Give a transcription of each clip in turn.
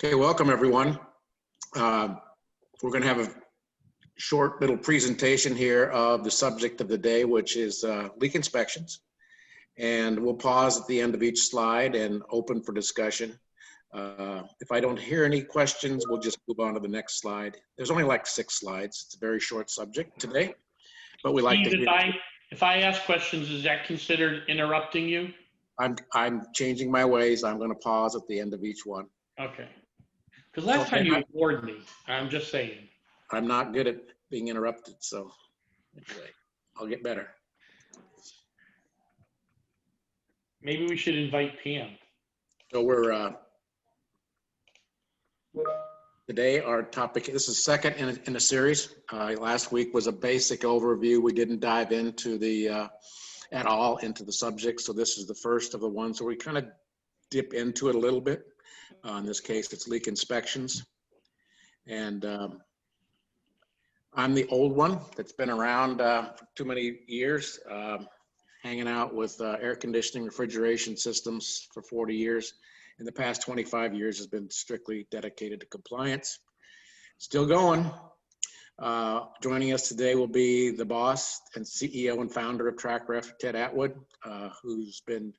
Okay, welcome everyone. We're going to have a short little presentation here of the subject of the day, which is leak inspections. And we'll pause at the end of each slide and open for discussion. If I don't hear any questions, we'll just move on to the next slide. There's only like 6 slides. It's a very short subject today, but we like to hear. If I ask questions, is that considered interrupting you? I'm changing my ways. I'm going to pause at the end of each one. Okay. Because last time you ignored me, I'm just saying. I'm not good at being interrupted, so anyway, I'll get better. Maybe we should invite Pam. So we're today our topic, this is second in a series. Last week was a basic overview. We didn't dive into the at all into the subject, so this is the first of the ones where we kind of dip into it a little bit. In this case, it's leak inspections. And I'm the old one that's been around for too many years, hanging out with air conditioning, refrigeration systems for 40 years. In the past 25 years has been strictly dedicated to compliance. Still going. Joining us today will be the boss and CEO and founder of TrackRef, Ted Atwood, who's been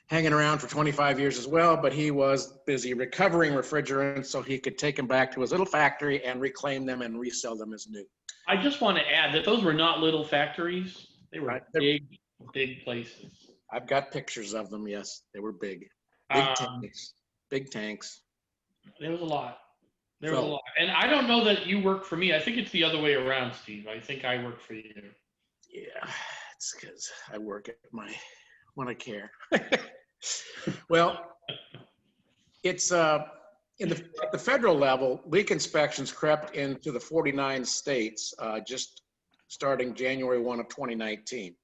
hanging around for 25 years as well, but he was busy recovering refrigerants so he could take them back to his little factory and reclaim them and resell them as new. I just want to add that those were not little factories. They were big places. I've got pictures of them, yes. They were big. Big tanks. There was a lot. There was a lot. And I don't know that you work for me. I think it's the other way around, Steve. I think I work for you. Yeah, it's because I work at when I care. Well, it's at the federal level, leak inspections crept into the 49 states just starting January 1 of 2019.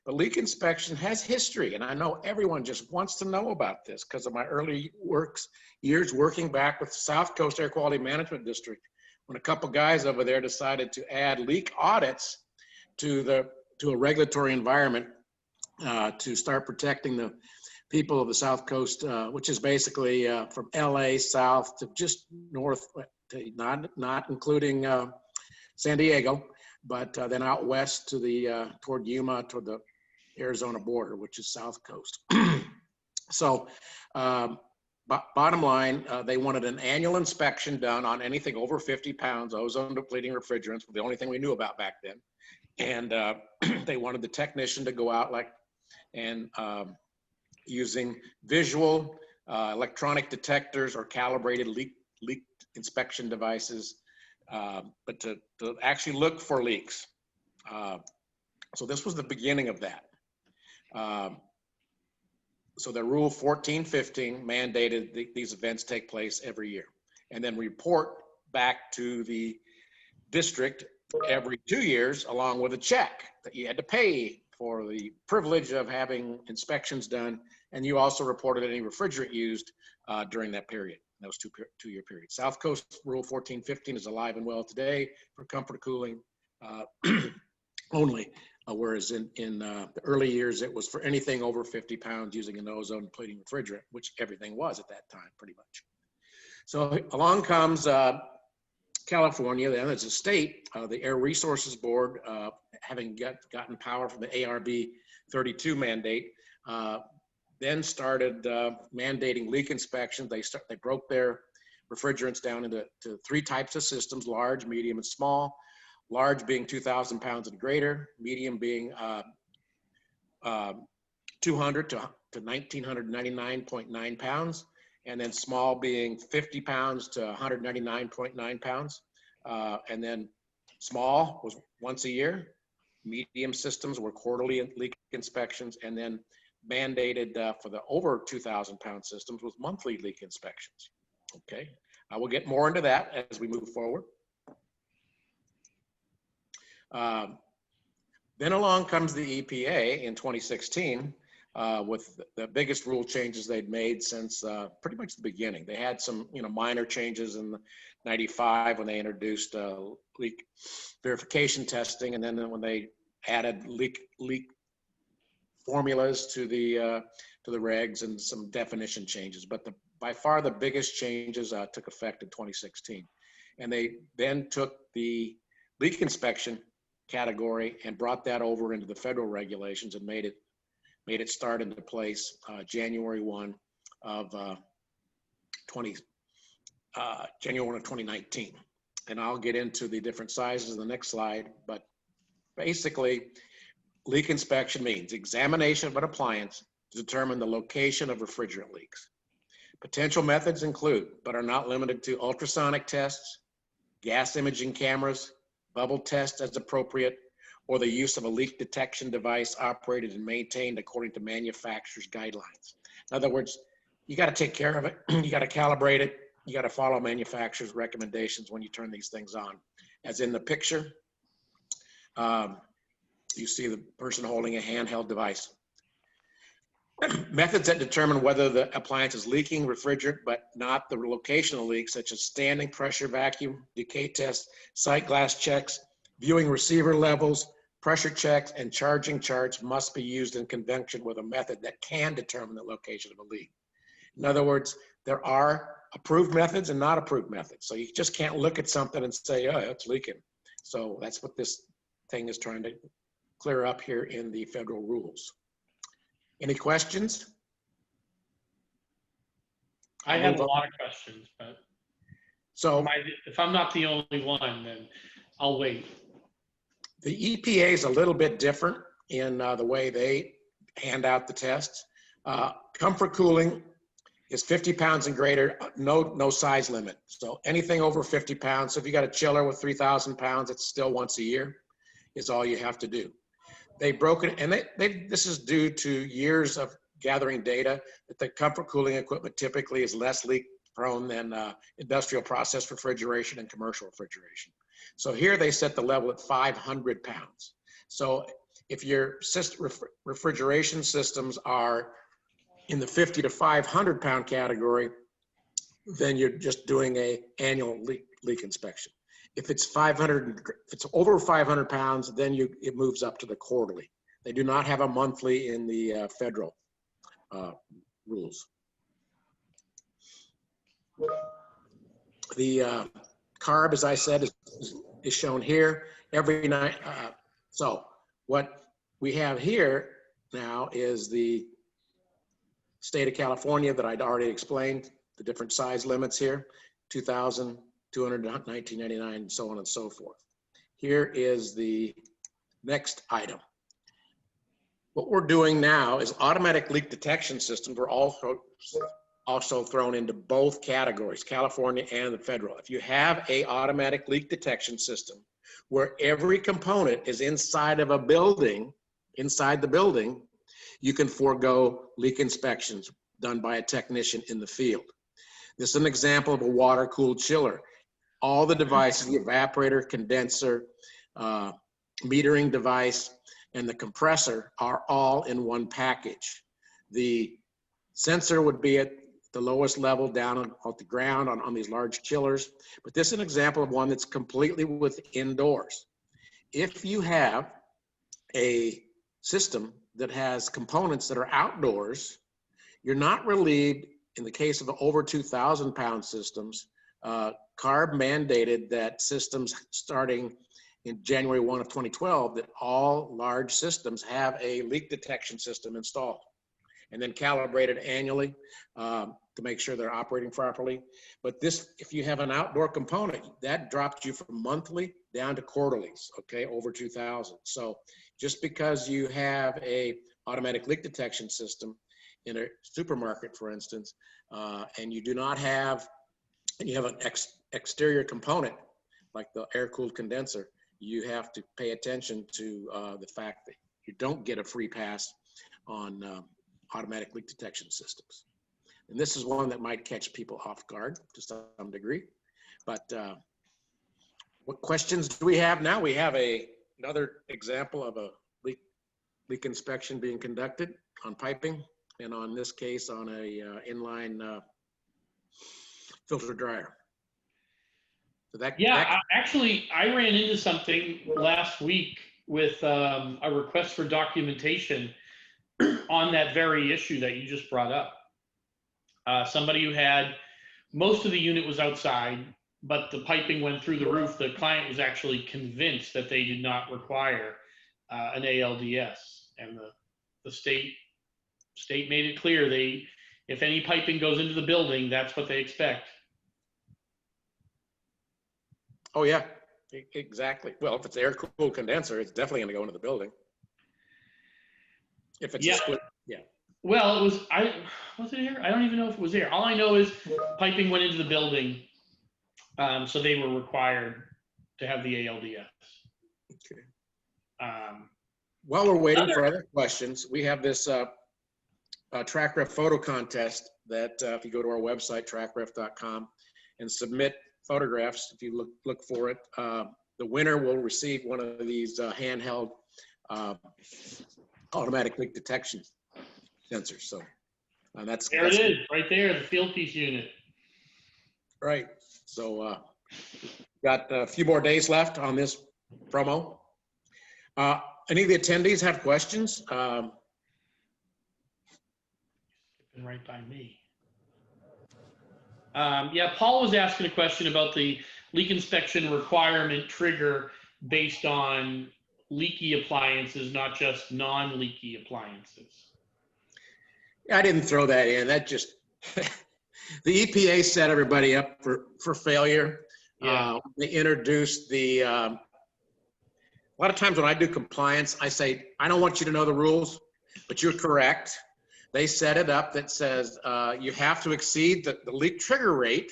But leak inspection has history, and I know everyone just wants to know about this because of my early years working back with the South Coast Air Quality Management District, when a couple guys over there decided to add leak audits to a regulatory environment to start protecting the people of the South Coast, which is basically from LA south to just north, to not including San Diego, but then out west to the toward Yuma, toward the Arizona border, which is South Coast. So bottom line, they wanted an annual inspection done on anything over 50 pounds, ozone depleting refrigerants, the only thing we knew about back then. And they wanted the technician to go out and using visual electronic detectors or calibrated leak inspection devices, but to actually look for leaks. So this was the beginning of that. So the rule 1415 mandated these events take place every year, and then report back to the district every 2 years, along with a check that you had to pay for the privilege of having inspections done. And you also reported any refrigerant used during that period, those two-year period. South Coast Rule 1415 is alive and well today for comfort cooling only, whereas in the early years, it was for anything over 50 pounds using an ozone depleting refrigerant, which everything was at that time, pretty much. So along comes California, then as a state, the Air Resources Board, having gotten power from the ARB 32 mandate, then started mandating leak inspections. They broke their refrigerants down into 3 types of systems: large, medium, and small. Large being 2,000 pounds and greater, medium being 200 to 1,999.9 pounds, and then small being 50 pounds to 199.9 pounds. And then small was once a year, medium systems were quarterly leak inspections, and then mandated for the over 2,000 pound systems was monthly leak inspections. Okay, I will get more into that as we move forward. Then along comes the EPA in 2016 with the biggest rule changes they'd made since pretty much the beginning. They had some minor changes in 95 when they introduced leak verification testing, and then when they added leak formulas to the regs and some definition changes. But by far the biggest changes took effect in 2016. And they then took the leak inspection category and brought that over into the federal regulations and made it start into place January 1 of 2019. And I'll get into the different sizes in the next slide, but basically leak inspection means examination of an appliance to determine the location of refrigerant leaks. Potential methods include, but are not limited to, ultrasonic tests, gas imaging cameras, bubble tests as appropriate, or the use of a leak detection device operated and maintained according to manufacturer's guidelines. In other words, you got to take care of it. You got to calibrate it. You got to follow manufacturer's recommendations when you turn these things on. As in the picture, you see the person holding a handheld device. Methods that determine whether the appliance is leaking refrigerant, but not the location of leak, such as standing pressure vacuum, decay tests, sight glass checks, viewing receiver levels, pressure checks, and charging charts must be used in conjunction with a method that can determine the location of a leak. In other words, there are approved methods and not approved methods. So you just can't look at something and say, oh, it's leaking. So that's what this thing is trying to clear up here in the federal rules. Any questions? I have a lot of questions, but so if I'm not the only one, then I'll wait. The EPA is a little bit different in the way they hand out the tests. Comfort cooling is 50 pounds and greater, no size limit. So anything over 50 pounds. So if you got a chiller with 3,000 pounds, it's still once a year is all you have to do. They broke it, and this is due to years of gathering data that the comfort cooling equipment typically is less leak prone than industrial process refrigeration and commercial refrigeration. So here they set the level at 500 pounds. So if your refrigeration systems are in the 50 to 500 pound category, then you're just doing a annual leak inspection. If it's over 500 pounds, then it moves up to the quarterly. They do not have a monthly in the federal rules. The CARB, as I said, is shown here every night. So what we have here now is the state of California that I'd already explained, the different size limits here, 2,000, 200, 1999, and so on and so forth. Here is the next item. What we're doing now is automatic leak detection systems were also thrown into both categories, California and the federal. If you have a automatic leak detection system where every component is inside of a building, inside the building, you can forego leak inspections done by a technician in the field. This is an example of a water-cooled chiller. All the devices, the evaporator, condenser, metering device, and the compressor are all in one package. The sensor would be at the lowest level down on the ground on these large chillers, but this is an example of one that's completely within doors. If you have a system that has components that are outdoors, you're not relieved. In the case of the over 2,000 pound systems, CARB mandated that systems starting in January 1 of 2012, that all large systems have a leak detection system installed and then calibrated annually to make sure they're operating properly. But this, if you have an outdoor component, that drops you from monthly down to quarterlies, okay, over 2,000. So just because you have a automatic leak detection system in a supermarket, for instance, and you do not have, and you have an exterior component like the air-cooled condenser, you have to pay attention to the fact that you don't get a free pass on automatic leak detection systems. And this is one that might catch people off guard to some degree. But what questions do we have now? We have another example of a leak inspection being conducted on piping, and on this case on a inline filter dryer. So actually, I ran into something last week with a request for documentation on that very issue that you just brought up. Somebody who had, most of the unit was outside, but the piping went through the roof. The client was actually convinced that they did not require an ALDS, and the state made it clear if any piping goes into the building, that's what they expect. Oh yeah, exactly. Well, if it's air cooled condenser, it's definitely going to go into the building. If it's a split, yeah. Well, was it air? I don't even know if it was air. All I know is piping went into the building, so they were required to have the ALDS. Okay. While we're waiting for other questions, we have this TrackRef photo contest that if you go to our website, trackref.com, and submit photographs, if you look for it, the winner will receive one of these handheld automatic leak detection sensors. So that's it is, right there, the field piece unit. Right. So got a few more days left on this promo. Any of the attendees have questions? Been right by me. Yeah, Paul was asking a question about the leak inspection requirement trigger based on leaky appliances, not just non-leaky appliances. I didn't throw that in. That just the EPA set everybody up for failure. Yeah. They introduced the a lot of times when I do compliance, I say, I don't want you to know the rules, but you're correct. They set it up that says you have to exceed the leak trigger rate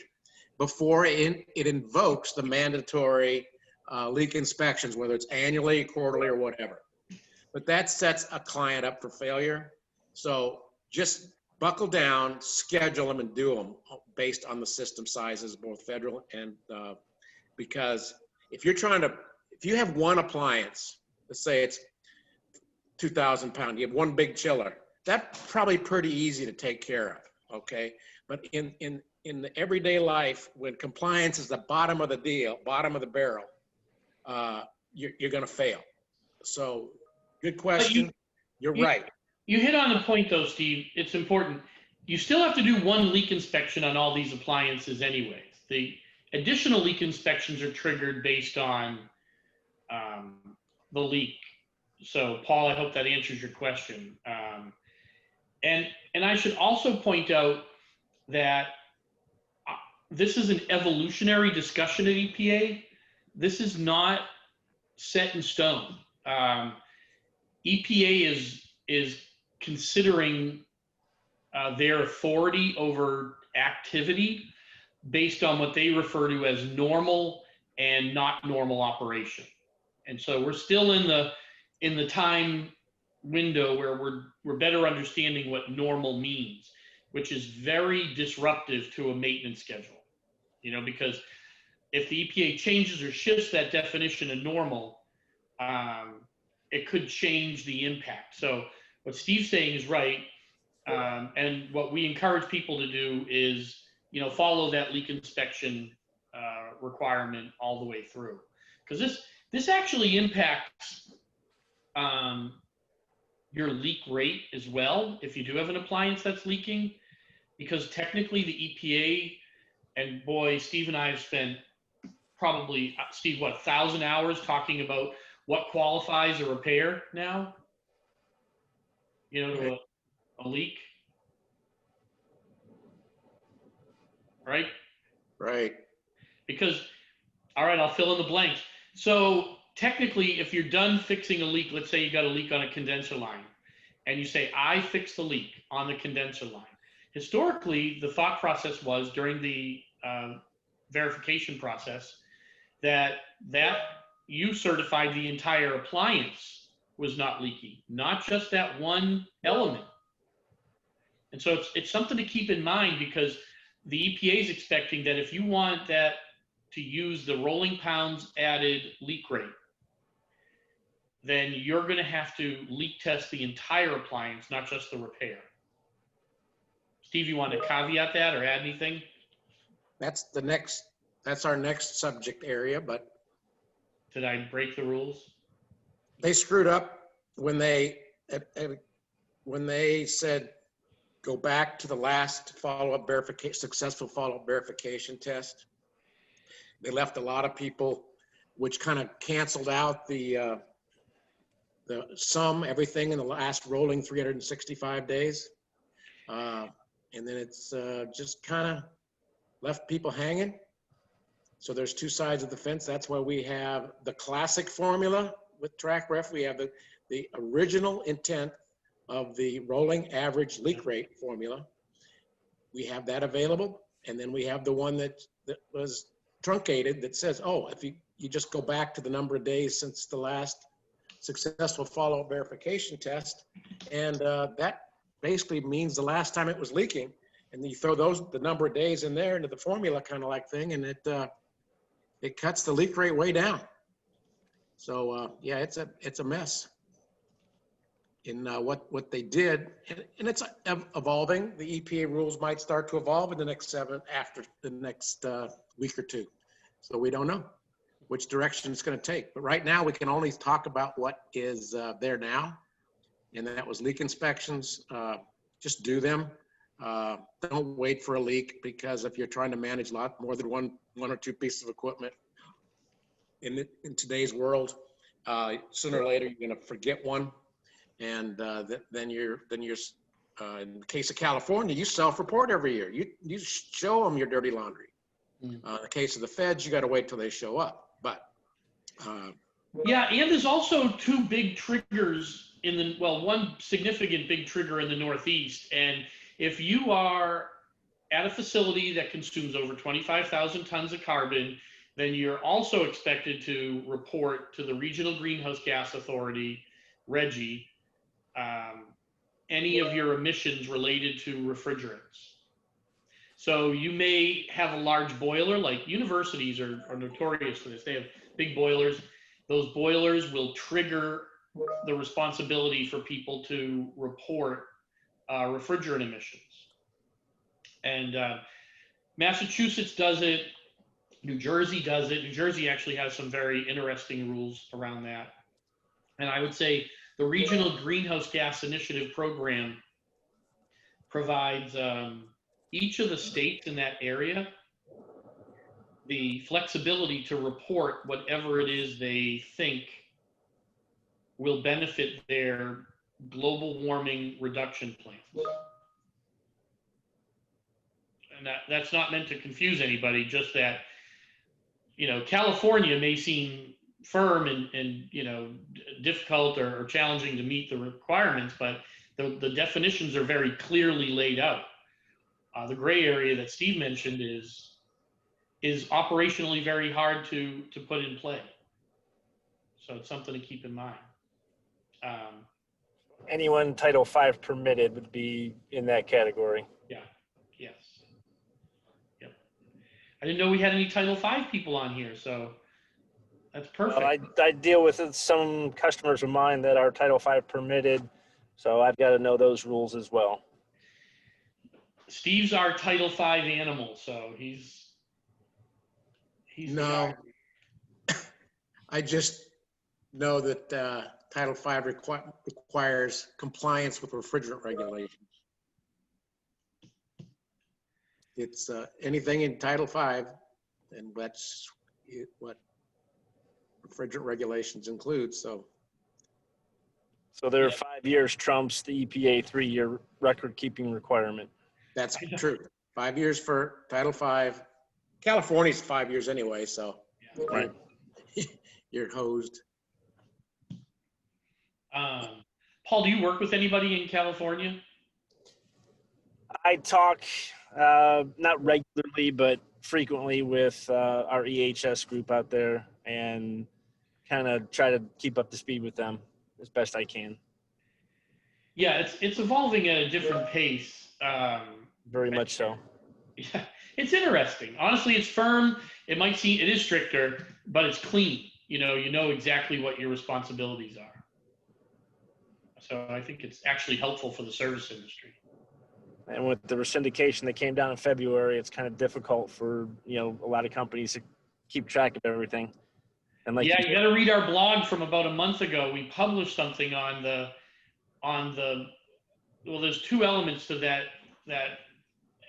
before it invokes the mandatory leak inspections, whether it's annually, quarterly, or whatever. But that sets a client up for failure. So just buckle down, schedule them, and do them based on the system sizes, both federal and because if you have one appliance, let's say it's 2,000 pounds, you have one big chiller, that's probably pretty easy to take care of, okay? But in the everyday life, when compliance is the bottom of the barrel, you're going to fail. So good question. You're right. You hit on the point though, Steve. It's important. You still have to do one leak inspection on all these appliances anyways. The additional leak inspections are triggered based on the leak. So Paul, I hope that answers your question. And I should also point out that this is an evolutionary discussion at EPA. This is not set in stone. EPA is considering their authority over activity based on what they refer to as normal and not normal operation. And so we're still in the time window where we're better understanding what normal means, which is very disruptive to a maintenance schedule. Because if the EPA changes or shifts that definition of normal, it could change the impact. So what Steve's saying is right. And what we encourage people to do is, follow that leak inspection requirement all the way through. Because this actually impacts your leak rate as well, if you do have an appliance that's leaking, because technically the EPA, and boy, Steve and I have spent probably, Steve, 1,000 hours talking about what qualifies a repair now, to a leak. Right? Right. Because, all right, I'll fill in the blanks. So technically, if you're done fixing a leak, let's say you got a leak on a condenser line, and you say, I fixed the leak on the condenser line. Historically, the thought process was during the verification process that you certified the entire appliance was not leaky, not just that one element. And so it's something to keep in mind, because the EPA is expecting that if you want that to use the rolling pounds added leak rate, then you're going to have to leak test the entire appliance, not just the repair. Steve, you want to caveat that or add anything? That's our next subject area, but. Did I break the rules? They screwed up when they said go back to the last follow-up verification, successful follow-up verification test. They left a lot of people, which kind of canceled out the sum, everything in the last rolling 365 days. And then it's just kind of left people hanging. So there's two sides of the fence. That's why we have the classic formula with TrackRef. We have the original intent of the rolling average leak rate formula. We have that available. And then we have the one that was truncated that says, oh, if you just go back to the number of days since the last successful follow-up verification test, and that basically means the last time it was leaking, and you throw the number of days in there into the formula kind of like thing, and it cuts the leak rate way down. So yeah, it's a mess in what they did, and it's evolving. The EPA rules might start to evolve in the next after the next week or two. So we don't know which direction it's going to take. But right now we can only talk about what is there now, and that was leak inspections. Just do them. Don't wait for a leak, because if you're trying to manage a lot more than one or two pieces of equipment in today's world, sooner or later you're going to forget one, and then you're in the case of California, you self-report every year. You show them your dirty laundry. In the case of the feds, you got to wait till they show up. But yeah, and there's also two big triggers one significant big trigger in the Northeast. And if you are at a facility that consumes over 25,000 tons of carbon, then you're also expected to report to the Regional Greenhouse Gas Authority, RGGI, any of your emissions related to refrigerants. So you may have a large boiler, like universities are notorious for this. They have big boilers. Those boilers will trigger the responsibility for people to report refrigerant emissions. And Massachusetts does it. New Jersey does it. New Jersey actually has some very interesting rules around that. And I would say the Regional Greenhouse Gas Initiative program provides each of the states in that area the flexibility to report whatever it is they think will benefit their global warming reduction plans. And that's not meant to confuse anybody, just that, California may seem firm and difficult or challenging to meet the requirements, but the definitions are very clearly laid out. The gray area that Steve mentioned is operationally very hard to put in play. So it's something to keep in mind. Anyone Title V permitted would be in that category. Yeah, yes. Yep. I didn't know we had any Title V people on here, so that's perfect. Well, I deal with some customers of mine that are Title V permitted, so I've got to know those rules as well. Steve's our Title V animal, so he's no. I just know that Title V requires compliance with refrigerant regulations. It's anything in Title V, and that's what refrigerant regulations include. So their 5 years trumps the EPA 3-year record keeping requirement. That's true. 5 years for Title V. California's 5 years anyway, so yeah. Right. You're hosed. Paul, do you work with anybody in California? I talk not regularly, but frequently with our EHS group out there, and kind of try to keep up to speed with them as best I can. Yeah, it's evolving at a different pace. Very much so. Yeah, it's interesting. Honestly, it's firm. It might seem it is stricter, but it's clean. You know exactly what your responsibilities are. So I think it's actually helpful for the service industry. And with the syndication that came down in February, it's kind of difficult for a lot of companies to keep track of everything. And you got to read our blog from about a month ago. We published something on the well, there's two elements to that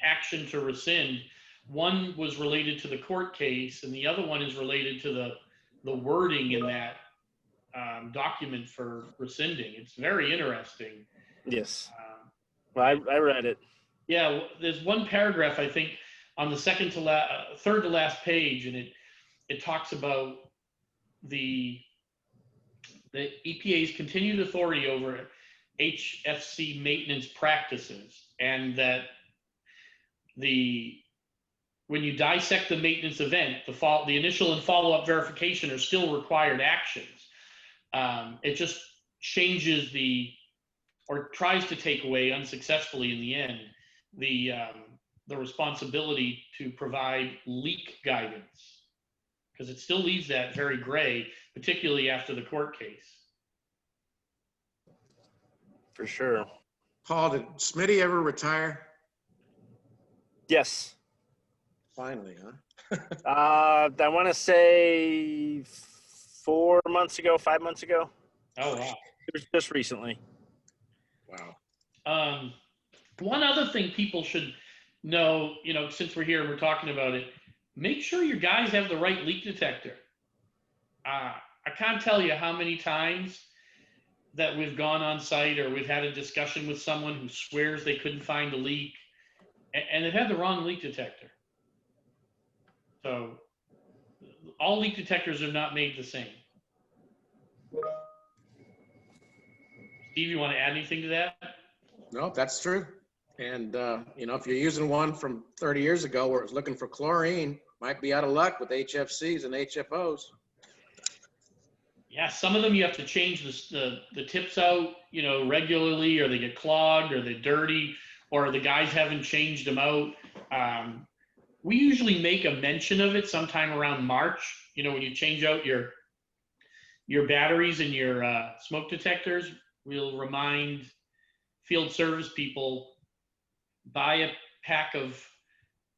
action to rescind. One was related to the court case, and the other one is related to the wording in that document for rescinding. It's very interesting. Yes. Well, I read it. Yeah, there's one paragraph, I think, on the third to last page, and it talks about the EPA's continued authority over HFC maintenance practices, and that when you dissect the maintenance event, the initial and follow-up verification are still required actions. It just changes or tries to take away unsuccessfully in the end, the responsibility to provide leak guidance, because it still leaves that very gray, particularly after the court case. For sure. Paul, did Smitty ever retire? Yes. Finally, huh? I want to say 4 months ago, 5 months ago. Oh, wow. It was just recently. Wow. One other thing people should know, since we're here and we're talking about it, make sure your guys have the right leak detector. I can't tell you how many times that we've gone on site or we've had a discussion with someone who swears they couldn't find a leak and it had the wrong leak detector. So all leak detectors are not made the same. Steve, you want to add anything to that? No, that's true. And, if you're using one from 30 years ago where it's looking for chlorine, might be out of luck with HFCs and HFOs. Yeah, some of them you have to change the tips out, regularly, or they get clogged, or they're dirty, or the guys haven't changed them out. We usually make a mention of it sometime around March. When you change out your batteries and your smoke detectors, we'll remind field service people, buy a pack of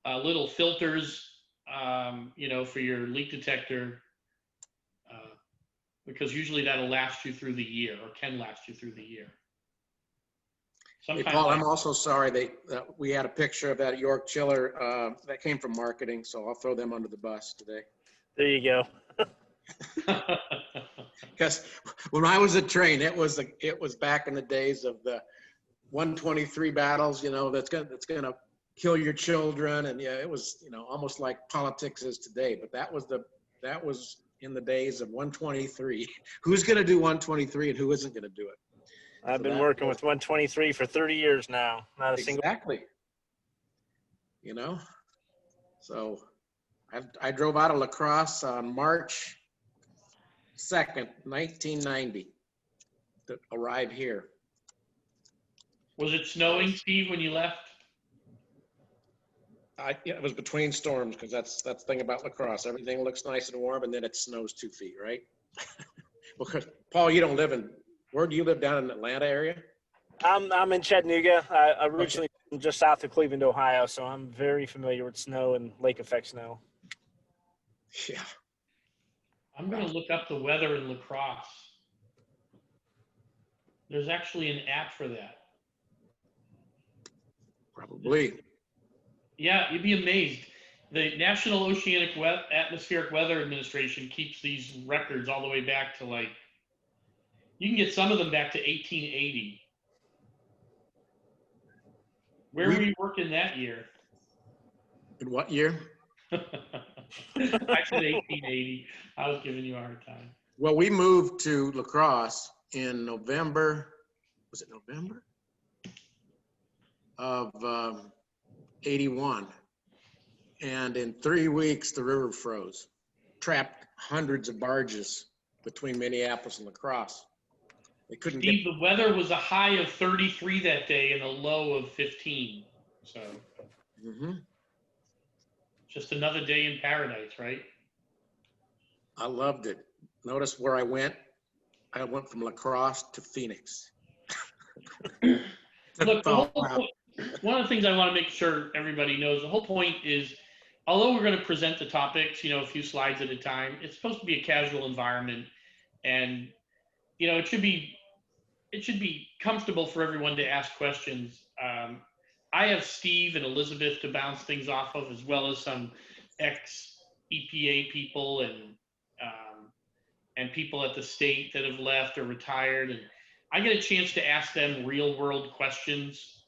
little filters, for your leak detector, because usually that'll last you through the year, or can last you through the year. Hey, Paul, I'm also sorry that we had a picture of that York chiller that came from marketing, so I'll throw them under the bus today. There you go. Because when I was at Train, it was back in the days of the 123 battles, that's gonna kill your children, and yeah, it was almost like politics is today. But that was in the days of 123. Who's gonna do 123 and who isn't gonna do it? I've been working with 123 for 30 years now. Not a single. Exactly. So I drove out of La Crosse on March 2nd, 1990 to arrive here. Was it snowing, Steve, when you left? It was between storms, because that's the thing about La Crosse. Everything looks nice and warm, and then it snows 2 feet, right? Because Paul, you don't live where do you live, down in the Atlanta area? I'm in Chattanooga. I originally from just south of Cleveland, Ohio, so I'm very familiar with snow and lake effect snow. Yeah. I'm going to look up the weather in La Crosse. There's actually an app for that. Probably. Yeah, you'd be amazed. The National Oceanic Atmospheric Weather Administration keeps these records all the way back to you can get some of them back to 1880. Where were you working that year? In what year? I said 1880. I was giving you a hard time. Well, we moved to La Crosse in November. Was it November? Of 81. And in 3 weeks, the river froze, trapped hundreds of barges between Minneapolis and La Crosse. They couldn't Steve, the weather was a high of 33 that day and a low of 15. So just another day in paradise, right? I loved it. Notice where I went. I went from La Crosse to Phoenix. Look, one of the things I want to make sure everybody knows, the whole point is, although we're going to present the topics, a few slides at a time, it's supposed to be a casual environment. And, it should be it should be comfortable for everyone to ask questions. I have Steve and Elizabeth to bounce things off of, as well as some ex-EPA people and people at the state that have left or retired. And I get a chance to ask them real world questions.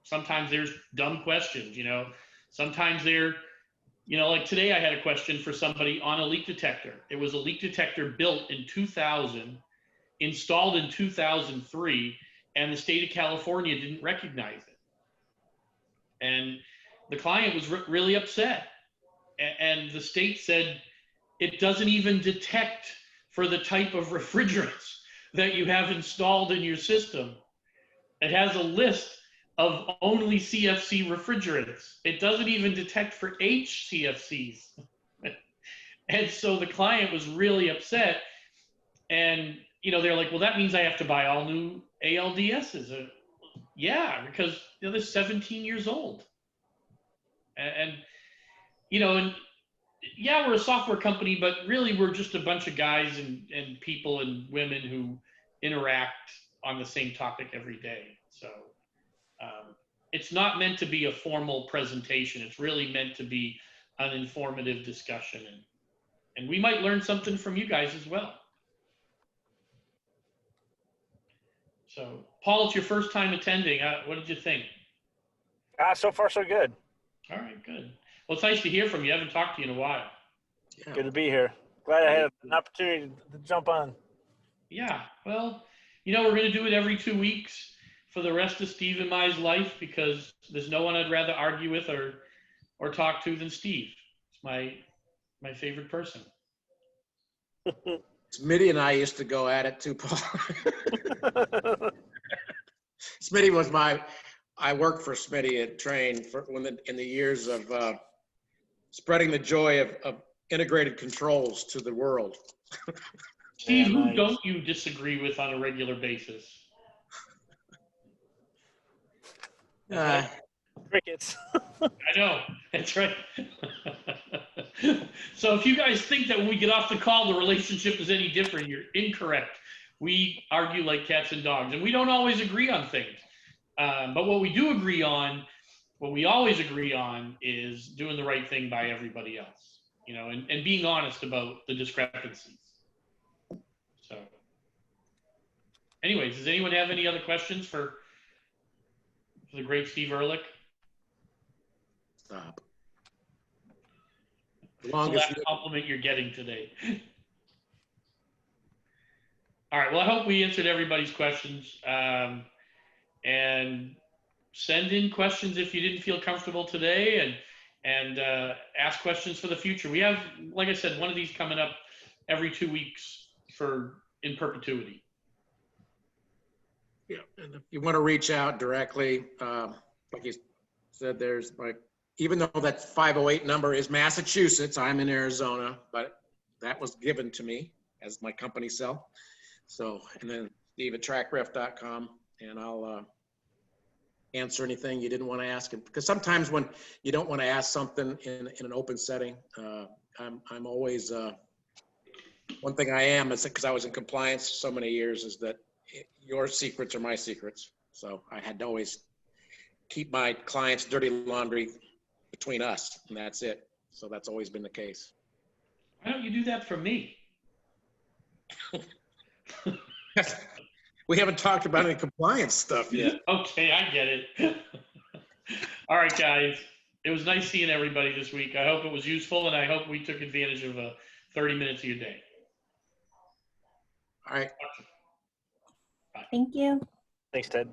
Sometimes there's dumb questions, you know. Sometimes they're, you know, like today I had a question for somebody on a leak detector. It was a leak detector built in 2000, installed in 2003, and the state of California didn't recognize it. And the client was really upset. And the state said it doesn't even detect for the type of refrigerants that you have installed in your system. It has a list of only CFC refrigerants. It doesn't even detect for HCFCs. And so the client was really upset. And, you know, they're like, well, that means I have to buy all new ALDSs. Yeah, because, you know, they're 17 years old. And you know, and yeah, we're a software company, but really we're just a bunch of guys and people and women who interact on the same topic every day. So it's not meant to be a formal presentation. It's really meant to be an informative discussion. And we might learn something from you guys as well. So, Paul, it's your first time attending. What did you think? So far, so good. All right, good. Well, it's nice to hear from you. I haven't talked to you in a while. Yeah. Good to be here. Glad I had an opportunity to jump on. Yeah, well, you know, we're going to do it every 2 weeks for the rest of Steve and my life, because there's no one I'd rather argue with or talk to than Steve. It's my favorite person. Smitty and I used to go at it too, Paul. Smitty was I worked for Smitty at Train in the years of spreading the joy of integrated controls to the world. Steve, Yeah, who nice. don't you disagree with on a regular basis? Crickets. I know, that's right. So if you guys think that when we get off the call, the relationship is any different, you're incorrect. We argue like cats and dogs, and we don't always agree on things. But what we do agree on, what we always agree on, is doing the right thing by everybody else, you know, and being honest about the discrepancies. So anyways, does anyone have any other questions for the great Steve Ehrlich? Stop. The last compliment you're getting today. All right, well, I hope we answered everybody's questions. And send in questions if you didn't feel comfortable today, and ask questions for the future. We have, like I said, one of these coming up every 2 weeks in perpetuity. Yeah, and if you want to reach out directly, like you said, even though that 508 number is Massachusetts, I'm in Arizona, but that was given to me as my company cell. So, and then steve@trackref.com, and I'll answer anything you didn't want to ask. Because sometimes when you don't want to ask something in an open setting, I'm always, one thing I am, is because I was in compliance so many years, is that your secrets are my secrets. So I had to always keep my clients' dirty laundry between us, and that's it. So that's always been the case. Why don't you do that for me? We haven't talked about any compliance stuff yet. Okay, I get it. All right, guys. It was nice seeing everybody this week. I hope it was useful, and I hope we took advantage of 30 minutes of your day. All right. Thank you. Thanks, Ted.